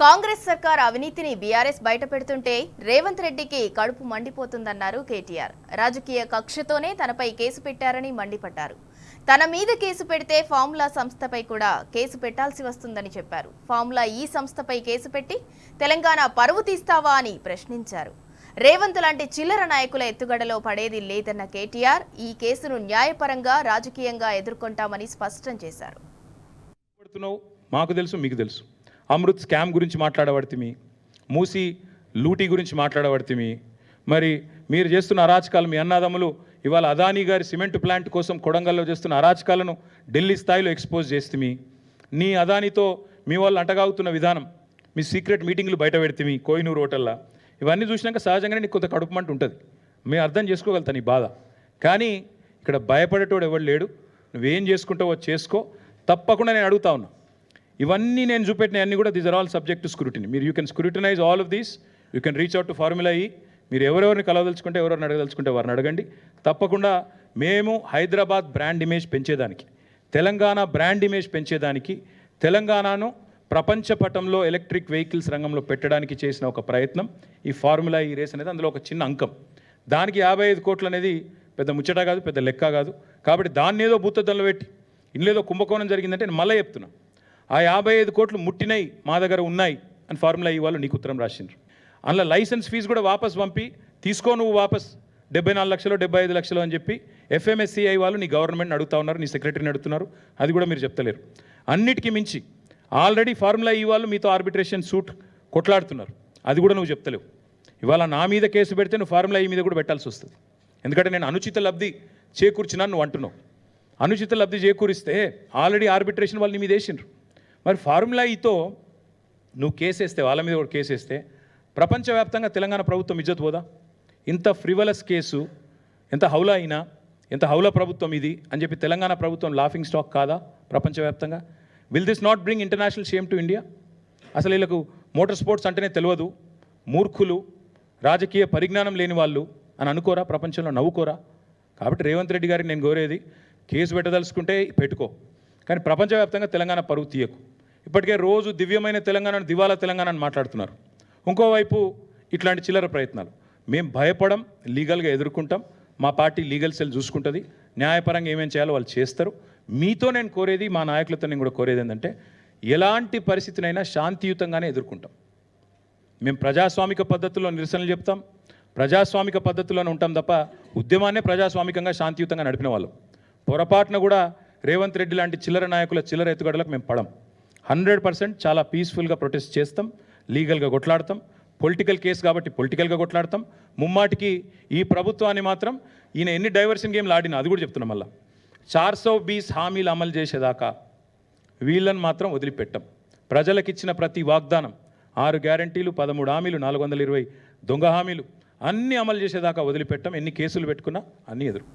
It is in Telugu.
కాంగ్రెస్ సర్కార్ అవినీతిని బీఆర్ఎస్ బయటపెడుతుంటే రేవంత్ రెడ్డికి కడుపు మండిపోతుందన్నారు కేటీఆర్. రాజకీయ కక్షతోనే తనపై కేసు పెట్టారని మండిపడ్డారు. తన మీద కేసు పెడితే ఫార్ములా సంస్థపై కూడా కేసు పెట్టాల్సి వస్తుందని చెప్పారు. ఫార్ములా ఈ సంస్థపై కేసు పెట్టి తెలంగాణ పరువు తీస్తావా అని ప్రశ్నించారు. రేవంత్ లాంటి చిల్లర నాయకుల ఎత్తుగడలో పడేది లేదన్న కేటీఆర్ ఈ కేసును న్యాయపరంగా రాజకీయంగా ఎదుర్కొంటామని స్పష్టం చేశారు. మాకు తెలుసు, మీకు తెలుసు. అమృత్ స్కామ్ గురించి మాట్లాడబడితిమి, మూసి లూటీ గురించి మాట్లాడబడితిమి. మరి మీరు చేస్తున్న అరాచకాలు, మీ అన్నదమ్ములు ఇవాళ అదానీ గారి సిమెంట్ ప్లాంట్ కోసం కొడంగల్లో చేస్తున్న అరాచకాలను ఢిల్లీ స్థాయిలో ఎక్స్పోజ్ చేస్తుమి. నీ అదానీతో మీ వాళ్ళు అంటగాగుతున్న విధానం, మీ సీక్రెట్ మీటింగ్లు బయట పెడితిమి కోహినూరు హోటల్లో. ఇవన్నీ చూసినాక సహజంగానే నీకు కొంత కడుపుమంట ఉంటుంది. మేము అర్థం చేసుకోగలుగుతాను నీ బాధ. కానీ ఇక్కడ భయపడేటోడు ఎవడు లేడు. నువ్వేం చేసుకుంటావో చేసుకో. తప్పకుండా నేను అడుగుతా ఉన్నా, ఇవన్నీ నేను చూపెట్టిన అన్నీ కూడా these are all subject to scrutiny. మీరు you can scrutinize all of these. You can reach out to formula ఈ. మీరు ఎవరెవరిని కలవదలుచుకుంటే, ఎవరెవరిని అడగదలుచుకుంటే వారిని అడగండి. తప్పకుండా మేము హైదరాబాద్ బ్రాండ్ ఇమేజ్ పెంచేదానికి, తెలంగాణ బ్రాండ్ ఇమేజ్ పెంచేదానికి, తెలంగాణను ప్రపంచ పటంలో ఎలక్ట్రిక్ వెహికల్స్ రంగంలో పెట్టడానికి చేసిన ఒక ప్రయత్నం ఈ ఫార్ములా ఈ రేస్ అనేది అందులో ఒక చిన్న అంకం. దానికి 55 కోట్లు అనేది పెద్ద ముచ్చట కాదు, పెద్ద లెక్క కాదు. కాబట్టి దాన్ని ఏదో భూతద్దంలో పెట్టి ఇందులో కుంభకోణం జరిగిందంటే నేను మళ్ళీ చెప్తున్నా, ఆ 55 కోట్లు ముట్టినాయి, మా దగ్గర ఉన్నాయి అని ఫార్ములా ఈ వాళ్ళు నీకు ఉత్తరం రాసిండ్రు. అందులో లైసెన్స్ ఫీజు కూడా వాపస్ పంపి తీసుకో, నువ్వు వాపస్ 74 లక్షలు 75 లక్షలు అని చెప్పి FMSCI వాళ్ళు నీ గవర్నమెంట్ని అడుగుతా ఉన్నారు, నీ సెక్రటరీని అడుగుతున్నారు. అది కూడా మీరు చెప్తలేరు. అన్నిటికీ మించి ఆల్రెడీ ఫార్ములా ఈ వాళ్ళు మీతో ఆర్బిట్రేషన్ సూట్ కొట్లాడుతున్నారు. అది కూడా నువ్వు చెప్తలేవు. ఇవాళ నా మీద కేసు పెడితే నువ్వు ఫార్ములా ఈ మీద కూడా పెట్టాల్సి వస్తుంది. ఎందుకంటే నేను అనుచిత లబ్ధి చేకూర్చినాను నువ్వు అంటున్నావు. అనుచిత లబ్ధి చేకూరిస్తే ఆల్రెడీ ఆర్బిట్రేషన్ వాళ్ళు నీ మీద వేసిండ్రు. మరి ఫార్ములా ఈతో నువ్వు కేసేస్తే, వాళ్ళ మీద కూడా కేసేస్తే ప్రపంచవ్యాప్తంగా తెలంగాణ ప్రభుత్వం ఇజ్జత్ పోదా? ఇంత ఫ్రివలస్ కేసు, ఎంత హౌలా అయినా, ఎంత హౌలా ప్రభుత్వం ఇది అని చెప్పి తెలంగాణ ప్రభుత్వం లాఫింగ్ స్టాక్ కాదా ప్రపంచవ్యాప్తంగా? Will this not bring international shame to India? అసలు వీళ్ళకు మోటార్ స్పోర్ట్స్ అంటేనే తెలియదు, మూర్ఖులు, రాజకీయ పరిజ్ఞానం లేని వాళ్ళు అని అనుకోరా? ప్రపంచంలో నవ్వుకోరా? కాబట్టి రేవంత్ రెడ్డి గారికి నేను కోరేది, కేసు పెట్టదలుచుకుంటే పెట్టుకో, కానీ ప్రపంచవ్యాప్తంగా తెలంగాణ పరువు తీయకు. ఇప్పటికే రోజు దివ్యమైన తెలంగాణను, దివాలా తెలంగాణ అని మాట్లాడుతున్నారు. ఇంకోవైపు ఇట్లాంటి చిల్లర ప్రయత్నాలు. మేము భయపడం, లీగల్గా ఎదుర్కొంటాం. మా పార్టీ లీగల్ సెల్ చూసుకుంటుంది. న్యాయపరంగా ఏమేం చేయాలో వాళ్ళు చేస్తారు. మీతో నేను కోరేది, మా నాయకులతో నేను కూడా కోరేది ఏంటంటే, ఎలాంటి పరిస్థితినైనా శాంతియుతంగానే ఎదుర్కొంటాం. మేము ప్రజాస్వామిక పద్ధతుల్లో నిరసనలు చెప్తాం, ప్రజాస్వామిక పద్ధతుల్లోనే ఉంటాం తప్ప ఉద్యమాన్నే ప్రజాస్వామికంగా శాంతియుతంగా నడిపిన వాళ్ళు. పొరపాటున కూడా రేవంత్ రెడ్డి లాంటి చిల్లర నాయకుల చిల్లర ఎత్తుగడలకు మేము పడం. 100% చాలా పీస్ఫుల్గా ప్రొటెస్ట్ చేస్తాం, లీగల్గా కొట్లాడతాం. పొలిటికల్ కేసు కాబట్టి పొలిటికల్గా కొట్లాడతాం. ముమ్మాటికి ఈ ప్రభుత్వాన్ని మాత్రం ఈయన ఎన్ని డైవర్షన్ గేమ్లు ఆడినా, అది కూడా చెప్తున్నాం, మళ్ళీ 420 హామీలు అమలు చేసేదాకా వీళ్ళని మాత్రం వదిలిపెట్టాం. ప్రజలకిచ్చిన ప్రతి వాగ్దానం, 6 గ్యారంటీలు, 13 హామీలు, 420 దొంగ హామీలు అన్నీ అమలు చేసేదాకా వదిలిపెట్టాం. ఎన్ని కేసులు పెట్టుకున్నా అన్నీ ఎదురు.